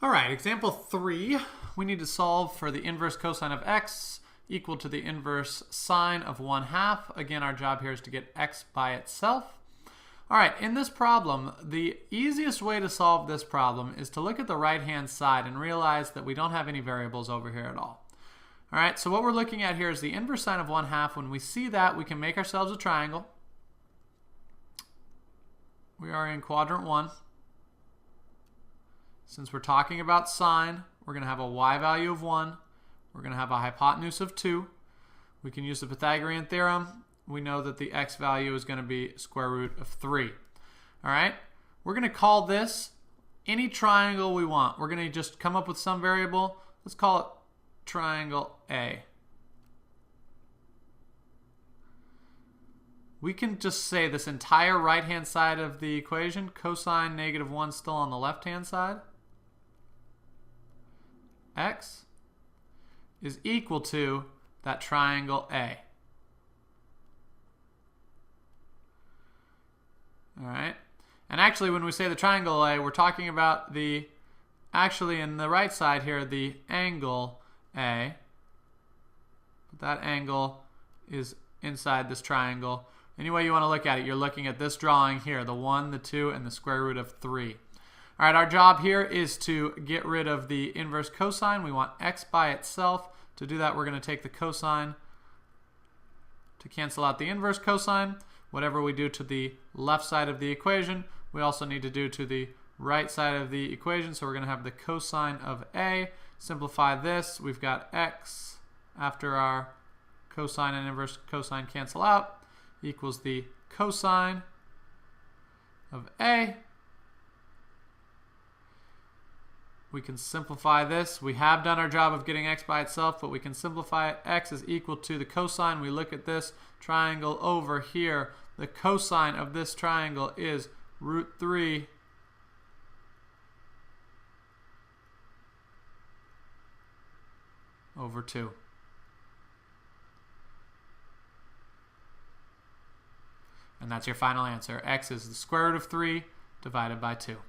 All right, example 3, we need to solve for the inverse cosine of x equal to the inverse sine of 1/2. Again, our job here is to get x by itself. All right, in this problem, the easiest way to solve this problem is to look at the right-hand side and realize that we don't have any variables over here at all. All right, so what we're looking at here is the inverse sine of 1/2. When we see that, we can make ourselves a triangle. We are in quadrant 1. Since we're talking about sine, we're going to have a y value of 1. We're going to have a hypotenuse of 2. We can use the Pythagorean theorem. We know that the x value is going to be square root of 3. All right? We're going to call this any triangle we want. We're going to just come up with some variable. Let's call it triangle A. We can just say this entire right-hand side of the equation, cosine -1 still on the left-hand side, x is equal to that triangle A. All right? And actually, when we say the triangle A, we're talking about the, actually in the right side here, the angle A. But that angle is inside this triangle. Any way you want to look at it, you're looking at this drawing here, the 1, the 2, and the square root of 3. All right, our job here is to get rid of the inverse cosine. We want x by itself. To do that, we're going to take the cosine to cancel out the inverse cosine. Whatever we do to the left side of the equation, we also need to do to the right side of the equation. So we're going to have the cosine of A. Simplify this. We've got x after our cosine and inverse cosine cancel out equals the cosine of A. We can simplify this. We have done our job of getting x by itself, but we can simplify it. X is equal to the cosine. We look at this triangle over here. The cosine of this triangle is root 3 over 2. And that's your final answer. X is the square root of 3 divided by 2.